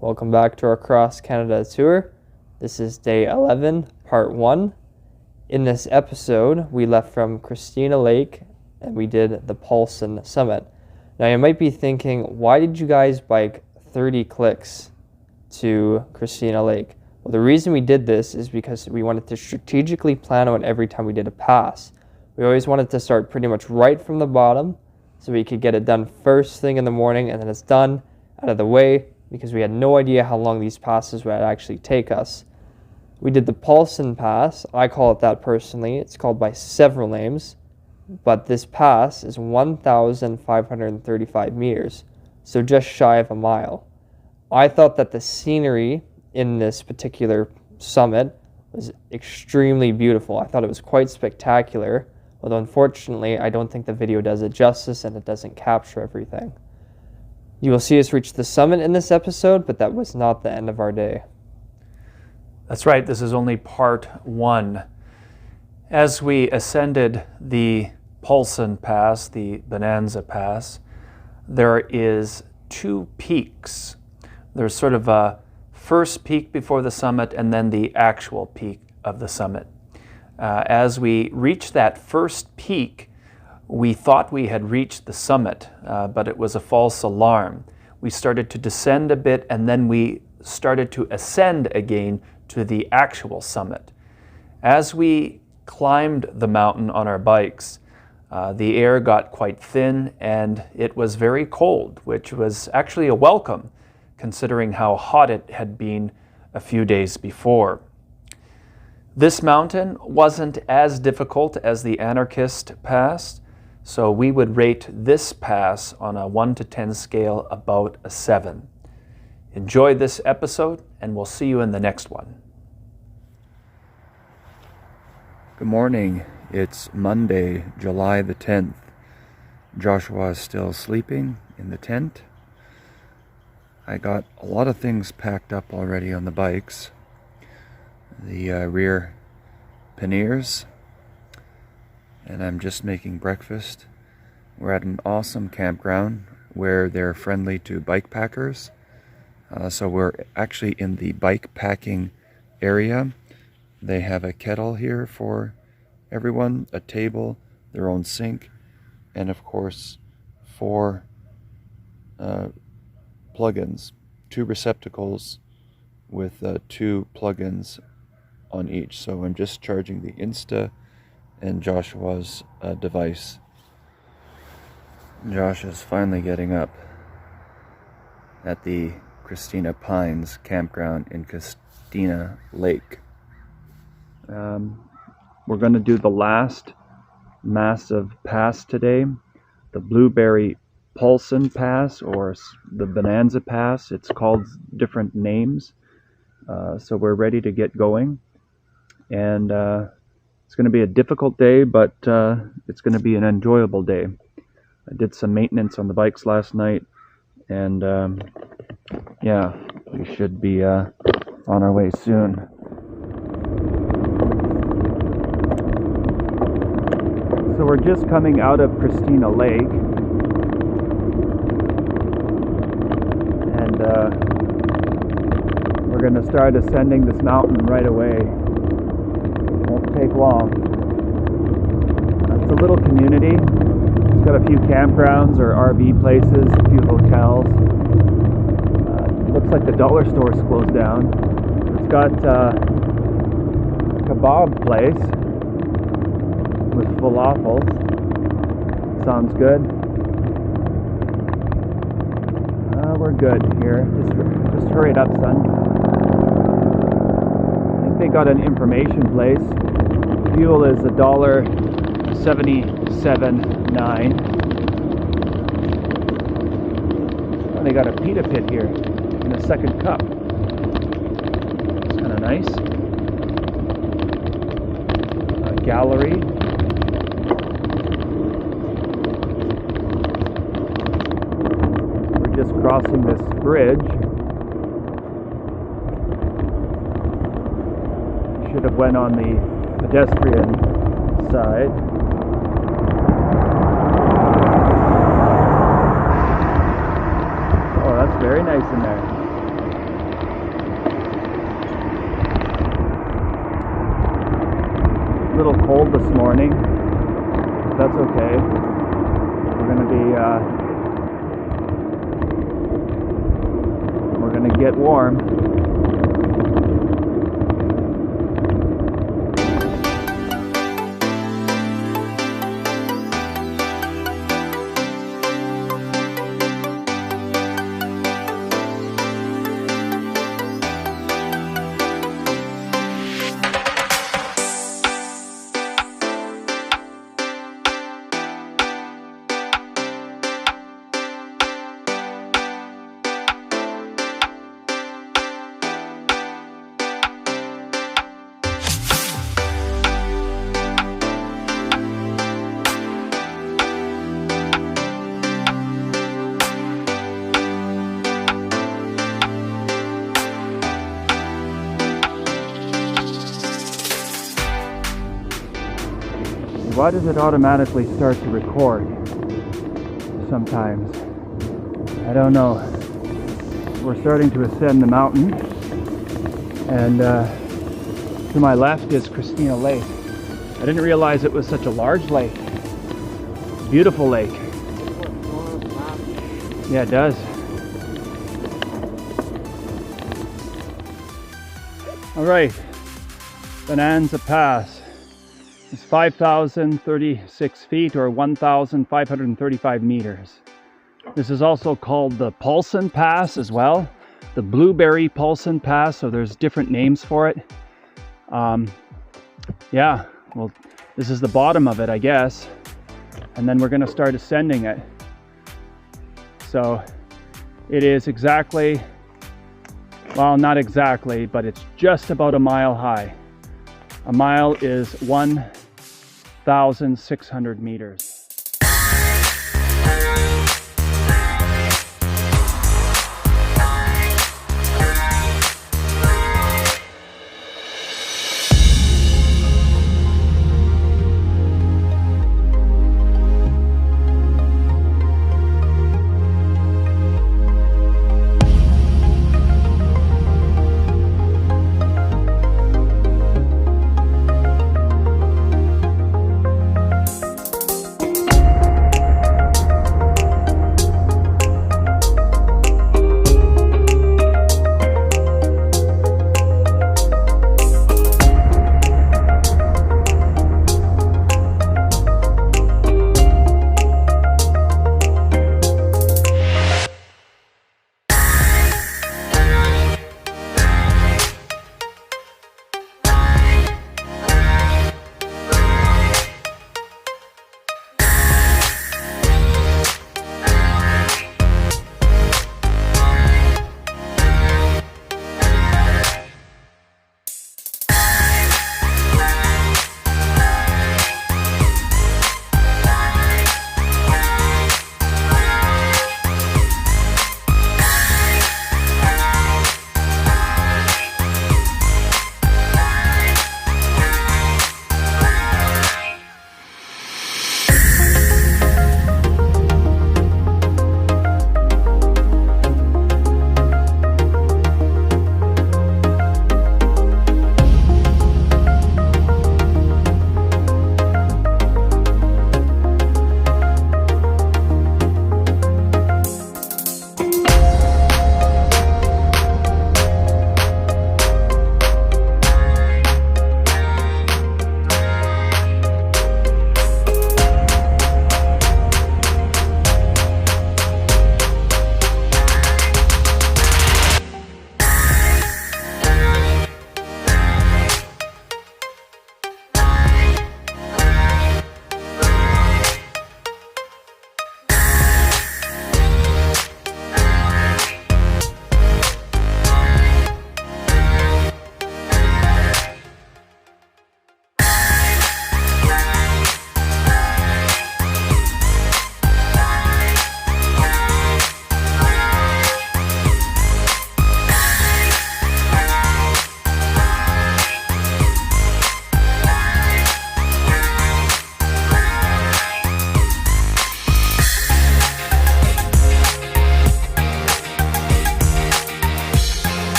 Welcome back to our Cross Canada tour. This is day 11, part 1. In this episode, we left from Christina Lake and we did the Paulson summit. Now you might be thinking, why did you guys bike 30 clicks to Christina Lake? Well, the reason we did this is because we wanted to strategically plan out every time we did a pass. We always wanted to start pretty much right from the bottom so we could get it done first thing in the morning, and then it's done, out of the way, because we had no idea how long these passes would actually take us. We did the Paulson Pass. I call it that personally. It's called by several names, but this pass is 1,535 meters, so just shy of a mile. I thought that the scenery in this particular summit was extremely beautiful. I thought it was quite spectacular, although unfortunately I don't think the video does it justice and it doesn't capture everything. You will see us reach the summit in this episode, but that was not the end of our day. That's right, this is only part 1. As we ascended the Paulson Pass, the Bonanza Pass, there is 2 peaks. There's sort of a first peak before the summit and then the actual peak of the summit. As we reached that first peak, we thought we had reached the summit, but it was a false alarm. We started to descend a bit, and then we started to ascend again to the actual summit. As we climbed the mountain on our bikes, the air got quite thin, and it was very cold, which was actually a welcome, considering how hot it had been a few days before. This mountain wasn't as difficult as the Anarchist Pass, so we would rate this pass on a 1 to 10 scale about a 7. Enjoy this episode, and we'll see you in the next one. Good morning. It's Monday, July the 10th. Joshua is still sleeping in the tent. I got a lot of things packed up already on the bikes. The rear panniers. And I'm just making breakfast. We're at an awesome campground where they're friendly to bike packers. So we're actually in the bike packing area. They have a kettle here for everyone, a table, their own sink, and of course 4 plugins, 2 receptacles with 2 plugins on each. So I'm just charging the Insta and Joshua's device. Josh is finally getting up at the Christina Pines campground in Christina Lake. We're going to do the last massive pass today, the Blueberry-Paulson Pass or the Bonanza Pass. It's called different names. So we're ready to get going. And it's going to be a difficult day, but it's going to be an enjoyable day. I did some maintenance on the bikes last night, and yeah, we should be on our way soon. So we're just coming out of Christina Lake, and we're going to start ascending this mountain right away. Won't take long. It's a little community. It's got a few campgrounds or RV places, a few hotels. Looks like the dollar store's closed down. It's got a kebab place with falafels. Sounds good. We're good here. Just hurry it up, son. I think they got an information place. Fuel is $1.77.9. Oh, they got a pita pit here in a second cup. It's kind of nice. A gallery. just crossing this bridge. Should have went on the pedestrian side. Oh, that's very nice in there. A little cold this morning. That's okay. We're gonna get warm. Why does it automatically start to record sometimes? I don't know. We're starting to ascend the mountain, and to my left is Christina Lake. I didn't realize it was such a large lake. Beautiful lake. Yeah, it does. All right, Bonanza Pass. It's 5,036 feet or 1,535 meters. This is also called the Paulson Pass as well, the Blueberry-Paulson Pass, so there's different names for it. Yeah, well, this is the bottom of it, I guess, and then we're going to start ascending it. So it is exactly, well, not exactly, but it's just about a mile high. A mile is 1,600 meters.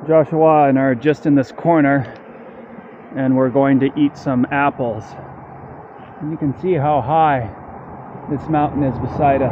Joshua and I are just in this corner, and we're going to eat some apples. And you can see how high this mountain is beside us.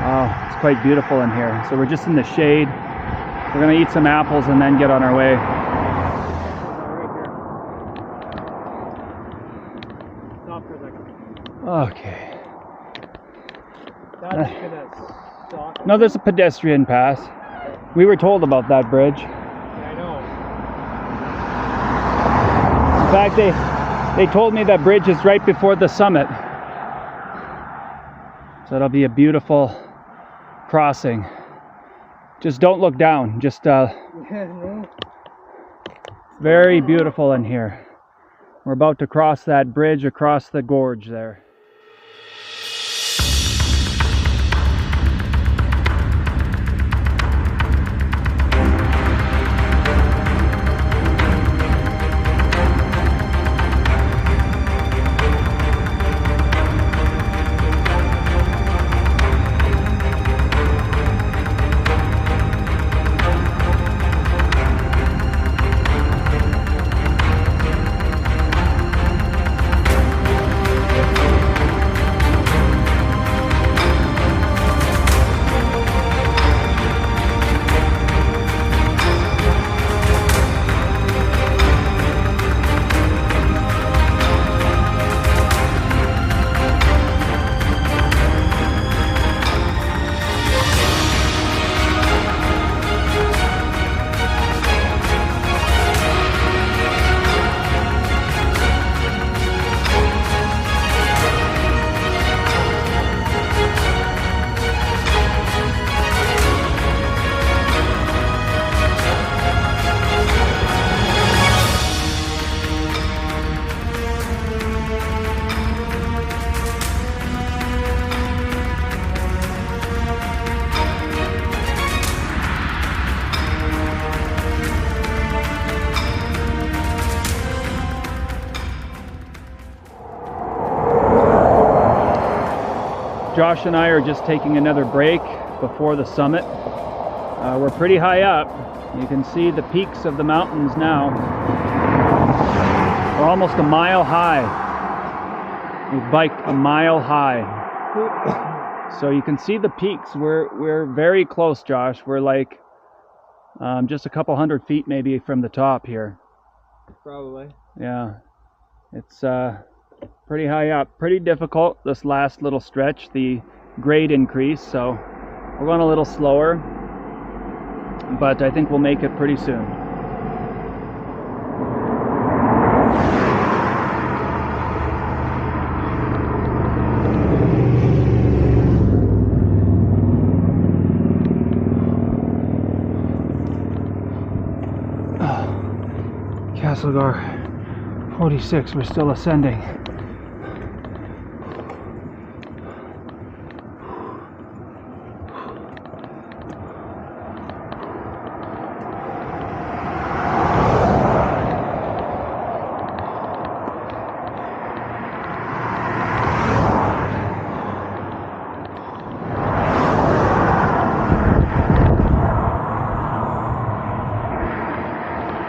Oh, it's quite beautiful in here. So we're just in the shade. We're going to eat some apples and then get on our way. Okay. That's gonna suck. No, there's a pedestrian pass. We were told about that bridge. Yeah, I know. In fact, they told me that bridge is right before the summit. So it'll be a beautiful crossing. Just don't look down. Just very beautiful in here. We're about to cross that bridge across the gorge there. Josh and I are just taking another break before the summit. We're pretty high up. You can see the peaks of the mountains now. We're almost a mile high. We've biked a mile high. So you can see the peaks. We're very close, Josh. We're like just a couple hundred feet maybe from the top here. Probably. Yeah. It's pretty high up, pretty difficult this last little stretch, the grade increase, so we're going a little slower, but I think we'll make it pretty soon. Castlegar 46, we're still ascending.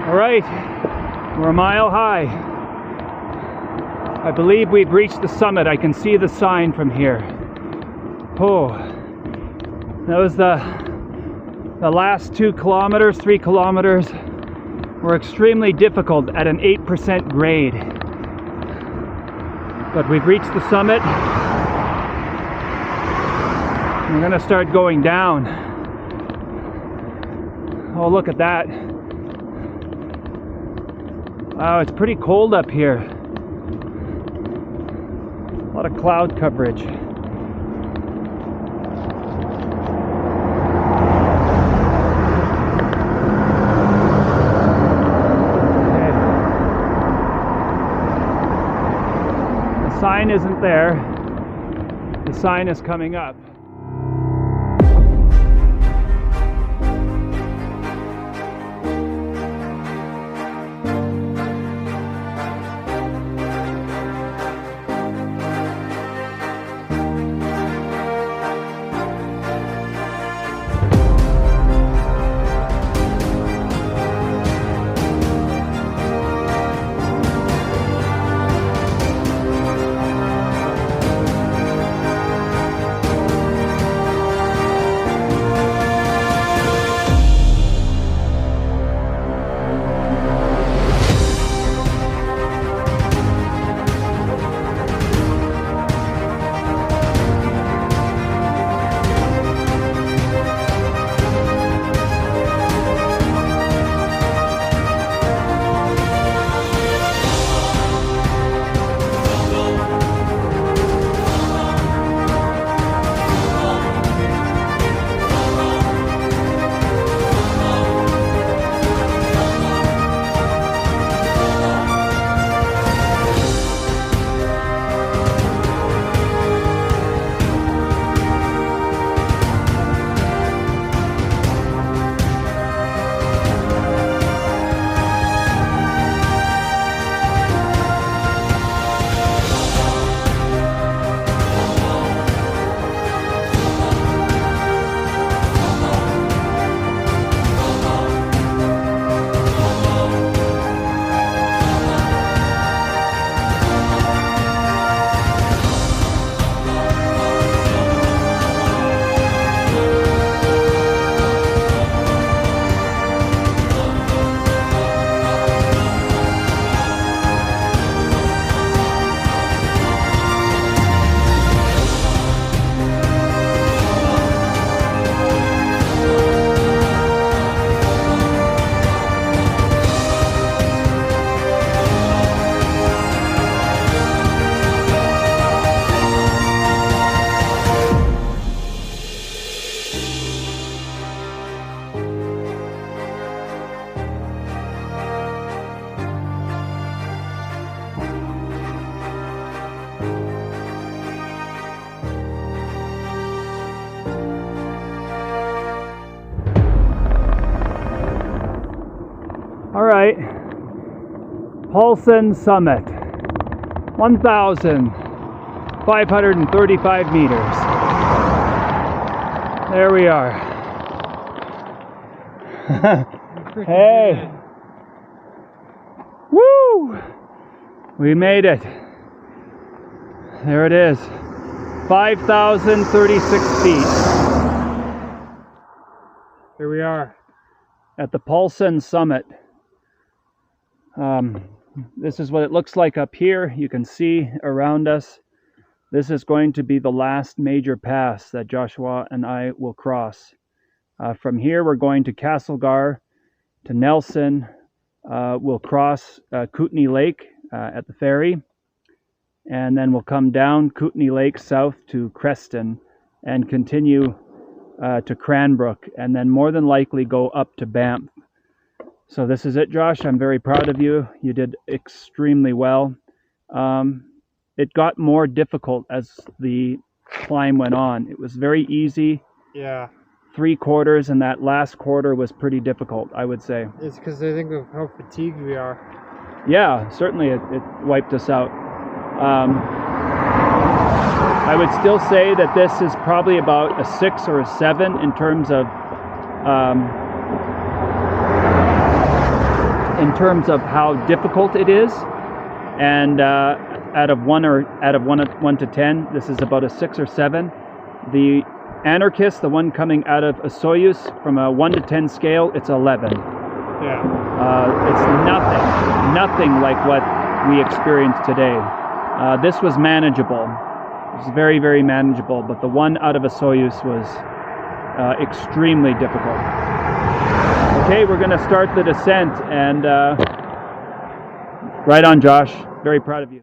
All right, we're a mile high. I believe we've reached the summit. I can see the sign from here. Oh, that was the last 2 kilometers, 3 kilometers were extremely difficult at an 8% grade. But we've reached the summit. We're gonna start going down. Oh, look at that. Wow, it's pretty cold up here. A lot of cloud coverage. Okay. The sign isn't there. The sign is coming up. All right, Paulson Summit, 1,535 meters. There we are. Hey! Woo! We made it. There it is. 5,036 feet. Here we are at the Paulson Summit. This is what it looks like up here. You can see around us. This is going to be the last major pass that Joshua and I will cross. From here, we're going to Castlegar, to Nelson. We'll cross Kootenay Lake at the ferry, and then we'll come down Kootenay Lake south to Creston and continue to Cranbrook, and then more than likely go up to Banff. So this is it, Josh. I'm very proud of you. You did extremely well. It got more difficult as the climb went on. It was very easy. Yeah. 3 quarters, and that last quarter was pretty difficult, I would say. It's because I think of how fatigued we are. Yeah, certainly it wiped us out. I would still say that this is probably about a 6 or a 7 in terms of how difficult it is, and out of 1 to 10, this is about a 6 or 7. The Anarchist, the one coming out of Osoyoos, from a 1 to 10 scale, it's 11. Yeah. It's nothing like what we experienced today. This was manageable. It was very, very manageable, but the one out of Osoyoos was extremely difficult. Okay, we're going to start the descent, and right on, Josh. Very proud of you.